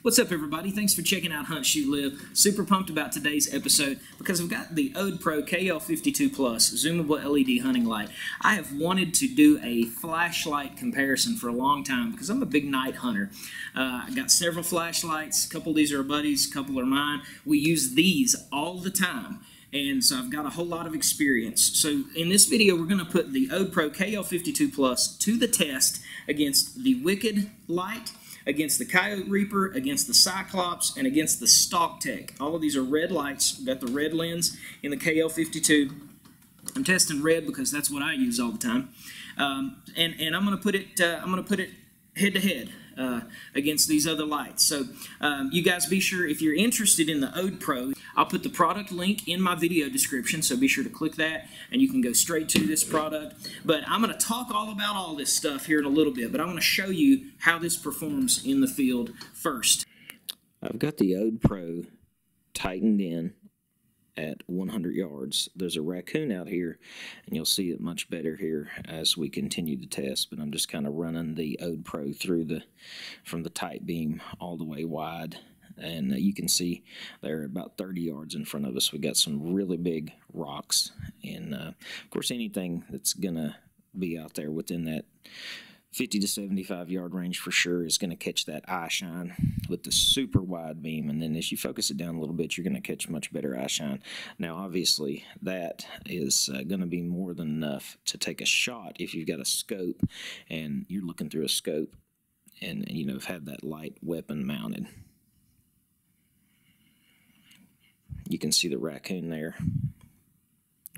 What's up, everybody? Thanks for checking out Hunt, Shoot, Live. Super pumped about today's episode because I've got the Odepro KL52 Plus zoomable LED hunting light. I have wanted to do a flashlight comparison for a long time because I'm a big night hunter. I got several flashlights. A couple of these are a buddy's, a couple are mine. We use these all the time. And so I've got a whole lot of experience. So in this video, we're going to put the Odepro KL52 Plus to the test against the Wicked light, against the Coyote Reaper, against the Cyclops, and against the Stalktech. All of these are red lights. We've got the red lens in the KL52. I'm testing red because that's what I use all the time. And I'm going to put it head to head against these other lights. So you guys be sure, if you're interested in the Odepro, I'll put the product link in my video description, so be sure to click that and you can go straight to this product. But I'm going to talk all about all this stuff here in a little bit, but I want to show you how this performs in the field first. I've got the Odepro tightened in at 100 yards. There's a raccoon out here, and you'll see it much better here as we continue the test, but I'm just kind of running the Odepro through from the tight beam all the way wide, and you can see they're about 30 yards in front of us. We got some really big rocks, and of course anything that's gonna be out there within that 50 to 75 yard range for sure is going to catch that eye shine with the super wide beam, and then as you focus it down a little bit, you're going to catch much better eye shine. Now obviously that is going to be more than enough to take a shot if you've got a scope and you're looking through a scope and you know have had that light weapon mounted. You can see the raccoon there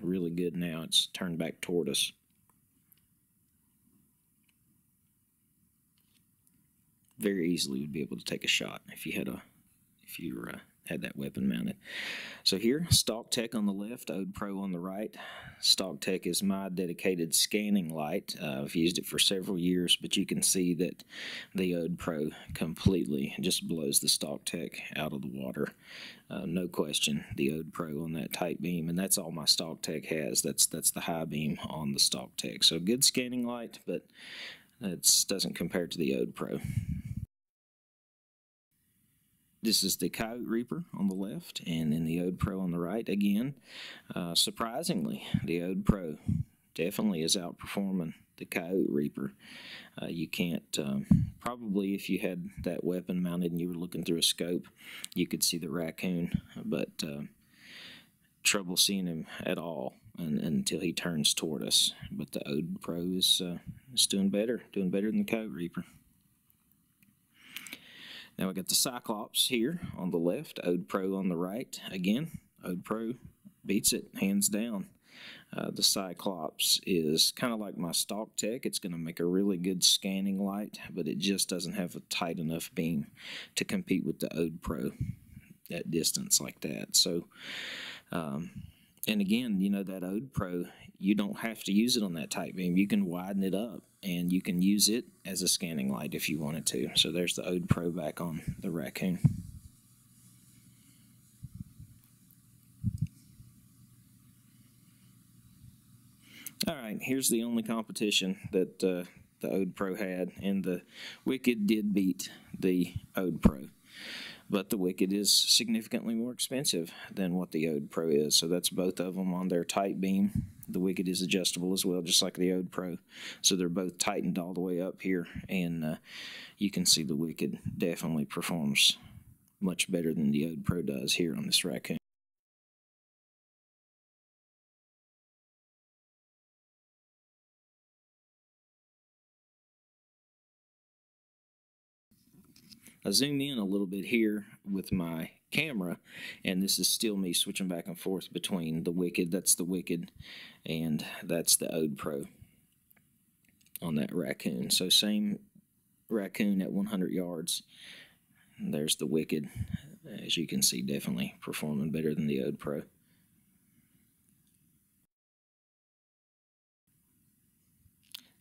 really good. Now it's turned back toward us. Very easily would be able to take a shot if you had that weapon mounted. So here, Stalktech on the left, Odepro on the right. Stalktech is my dedicated scanning light. I've used it for several years, but you can see that the Odepro completely just blows the Stalktech out of the water. No question, the Odepro on that tight beam, and that's all my Stalktech has. That's the high beam on the Stalktech. So good scanning light, but it doesn't compare to the Odepro. This is the Coyote Reaper on the left, and then the Odepro on the right again. Surprisingly, the Odepro definitely is outperforming the Coyote Reaper. You can't, probably if you had that weapon mounted and you were looking through a scope, you could see the raccoon, but trouble seeing him at all until he turns toward us. But the Odepro is doing better than the Coyote Reaper. Now we got the Cyclops here on the left, Odepro on the right. Again, Odepro beats it, hands down. The Cyclops is kind of like my Stalktech. It's going to make a really good scanning light, but it just doesn't have a tight enough beam to compete with the Odepro at distance like that. So, and again, you know, that Odepro, you don't have to use it on that tight beam. You can widen it up, and you can use it as a scanning light if you wanted to. So there's the Odepro back on the raccoon. All right, here's the only competition that the Odepro had, and the Wicked did beat the Odepro. But the Wicked is significantly more expensive than what the Odepro is. So that's both of them on their tight beam. The Wicked is adjustable as well, just like the Odepro. So they're both tightened all the way up here. And you can see the Wicked definitely performs much better than the Odepro does here on this raccoon. I zoom in a little bit here with my camera, and this is still me switching back and forth between the Wicked, that's the Wicked, and that's the Odepro on that raccoon. So same raccoon at 100 yards. There's the Wicked, as you can see, definitely performing better than the Odepro.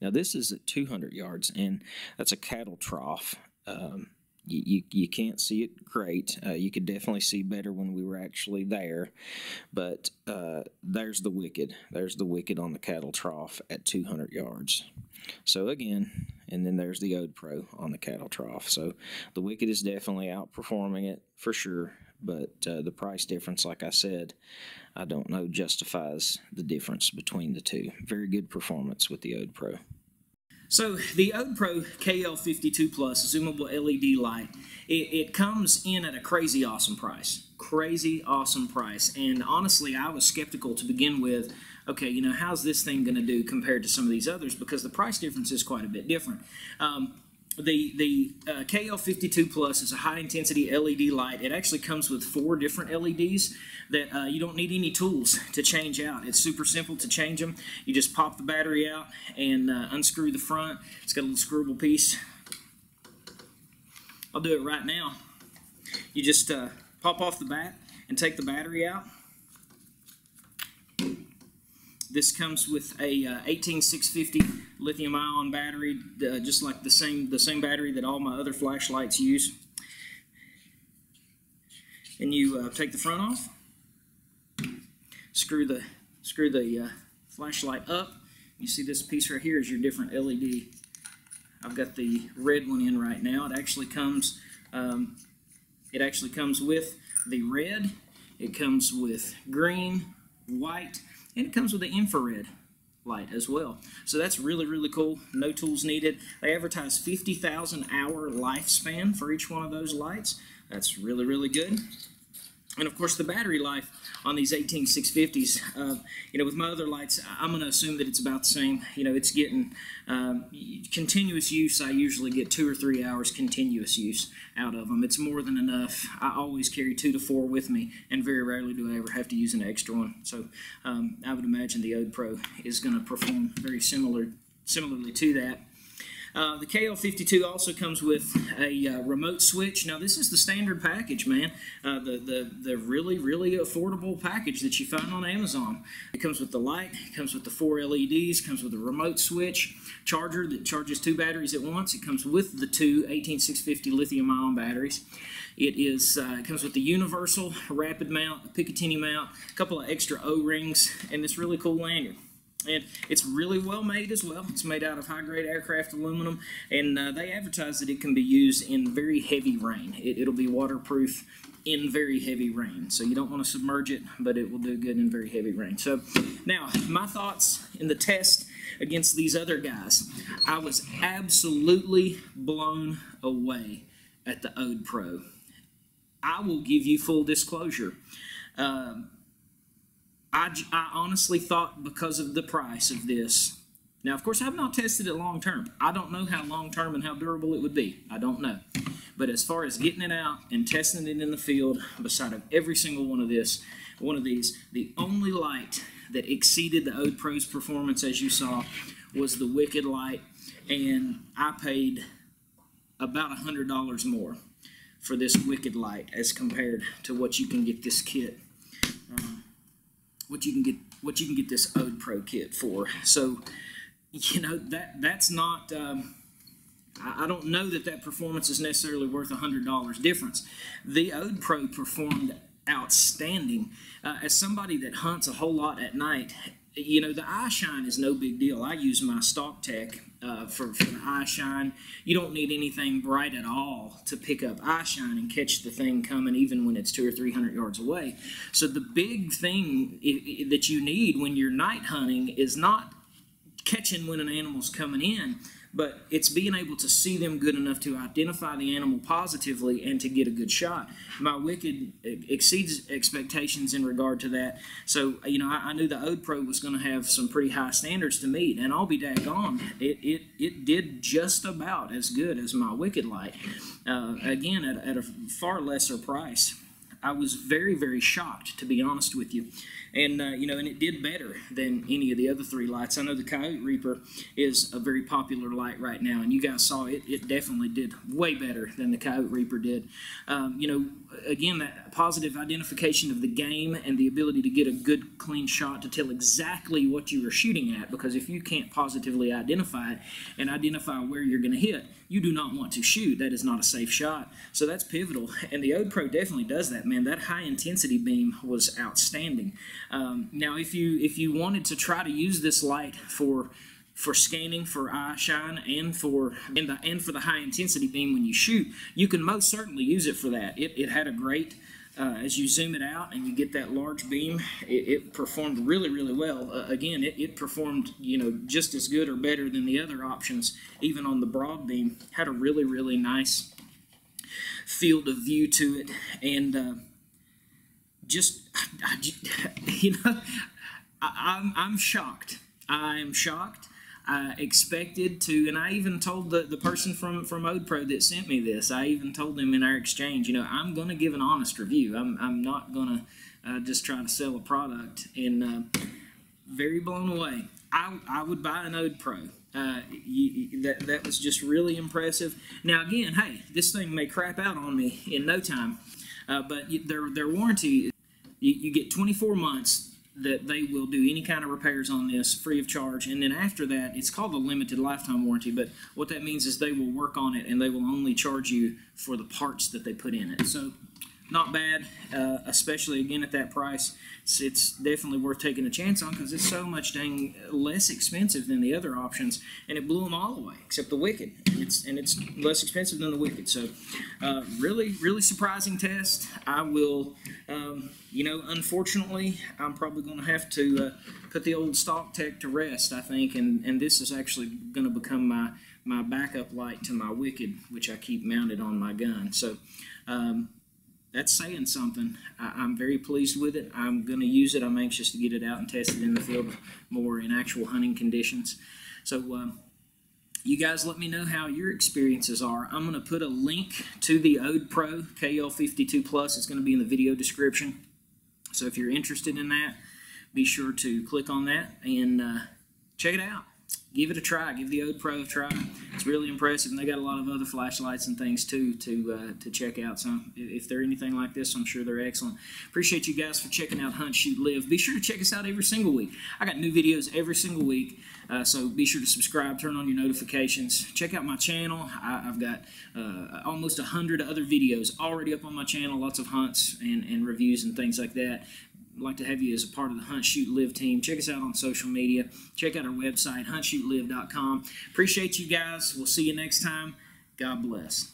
Now this is at 200 yards, and that's a cattle trough. you can't see it great. You could definitely see better when we were actually there, but there's the wicked. There's the wicked on the cattle trough at 200 yards. So again, and then there's the Odepro on the cattle trough. So the wicked is definitely outperforming it for sure, but the price difference, like I said, I don't know justifies the difference between the two. Very good performance with the Odepro. So the Odepro KL52 Plus zoomable LED light, it comes in at a crazy awesome price. Crazy awesome price. And honestly, I was skeptical to begin with. Okay, you know, how's this thing going to do compared to some of these others? Because the price difference is quite a bit different. The KL52 Plus is a high-intensity LED light. It actually comes with 4 different LEDs that you don't need any tools to change out. It's super simple to change them. You just pop the battery out and unscrew the front. It's got a little screwable piece. I'll do it right now. You just pop off the back and take the battery out. This comes with a 18650 lithium-ion battery, just like the same battery that all my other flashlights use. And you take the front off, screw the flashlight up. You see this piece right here is your different LED. I've got the red one in right now. It actually comes with the red. It comes with green, white, and it comes with the infrared light as well. So that's really, really cool. No tools needed. They advertise 50,000 hour lifespan for each one of those lights. That's really, really good. And of course, the battery life on these 18650s, you know, with my other lights, I'm going to assume that it's about the same. You know, it's getting continuous use. I usually get 2 or 3 hours continuous use out of them. It's more than enough. I always carry 2 to 4 with me, and very rarely do I ever have to use an extra one. So I would imagine the Odepro is going to perform very similarly to that. The KL52 also comes with a remote switch. Now, this is the standard package, man. The really, really affordable package that you find on Amazon. It comes with the light, it comes with the 4 LEDs, comes with a remote switch, charger that charges 2 batteries at once. It comes with the 2 18650 lithium-ion batteries. It comes with the universal rapid mount, a Picatinny mount, a couple of extra O-rings, and this really cool lanyard. And it's really well made as well. It's made out of high-grade aircraft aluminum, and they advertise that it can be used in very heavy rain. It'll be waterproof in very heavy rain. So you don't want to submerge it, but it will do good in very heavy rain. So now, my thoughts in the test against these other guys. I was absolutely blown away at the Odepro. I will give you full disclosure. I honestly thought, because of the price of this, now of course I've not tested it long term. I don't know how long term and how durable it would be. I don't know. But as far as getting it out and testing it in the field, beside of every single one of these, the only light that exceeded the Odepro's performance, as you saw, was the Wicked light, and I paid about $100 more for this Wicked light as compared to what you can get this kit. What you can get this Odepro kit for. So, you know, that's not. I don't know that performance is necessarily worth $100 difference. The Odepro performed outstanding. As somebody that hunts a whole lot at night, you know, the eye shine is no big deal. I use my Stalktech for the eye shine. You don't need anything bright at all to pick up eye shine and catch the thing coming, even when it's 200 or 300 yards away. So the big thing that you need when you're night hunting is not catching when an animal's coming in, but it's being able to see them good enough to identify the animal positively and to get a good shot. My Wicked exceeds expectations in regard to that. So, you know, I knew the Odepro was going to have some pretty high standards to meet, and I'll be daggone, it did just about as good as my Wicked light. Again, at a far lesser price. I was very, very shocked, to be honest with you. And, and it did better than any of the other 3 lights. I know the Coyote Reaper is a very popular light right now, and you guys saw it. It definitely did way better than the Coyote Reaper did. Again, that positive identification of the game and the ability to get a good, clean shot to tell exactly what you are shooting at, because if you can't positively identify it and identify where you're going to hit, you do not want to shoot. That is not a safe shot. So that's pivotal, and the Odepro definitely does that, man. That high-intensity beam was outstanding. Now, if you wanted to try to use this light for scanning, for eye shine, and for the high intensity beam when you shoot, you can most certainly use it for that. It had a great, as you zoom it out and you get that large beam, it performed really, really well. Again, it performed just as good or better than the other options, even on the broad beam. Had a really, really nice field of view to it, and I'm shocked. I am shocked. I expected to, and I even told the person from Odepro that sent me this, I even told them in our exchange, I'm going to give an honest review. I'm not going to just try to sell a product. And very blown away. I would buy an Odepro. That was just really impressive. Now again, hey, this thing may crap out on me in no time, but their warranty, you get 24 months that they will do any kind of repairs on this free of charge, and then after that, it's called a limited lifetime warranty, but what that means is they will work on it and they will only charge you for the parts that they put in it. So not bad, especially again at that price. It's definitely worth taking a chance on, because it's so much dang less expensive than the other options, and it blew them all away except the Wicked, and it's less expensive than the Wicked. So really, really surprising test. I will, unfortunately, I'm probably going to have to put the old Stalktech to rest, I think, and this is actually going to become my backup light to my Wicked, which I keep mounted on my gun. So that's saying something. I'm very pleased with it. I'm going to use it. I'm anxious to get it out and test it in the field more in actual hunting conditions. So you guys let me know how your experiences are. I'm going to put a link to the Odepro KL52 Plus. It's going to be in the video description. So if you're interested in that, be sure to click on that and check it out. Give it a try. Give the Odepro a try. It's really impressive, and they got a lot of other flashlights and things too to check out. So if they're anything like this, I'm sure they're excellent. Appreciate you guys for checking out Hunt, Shoot, Live. Be sure to check us out every single week. I got new videos every single week, so be sure to subscribe, turn on your notifications. Check out my channel. I've got almost 100 other videos already up on my channel, lots of hunts and reviews and things like that. I'd like to have you as a part of the Hunt, Shoot, Live team. Check us out on social media. Check out our website, huntshootlive.com. Appreciate you guys. We'll see you next time. God bless.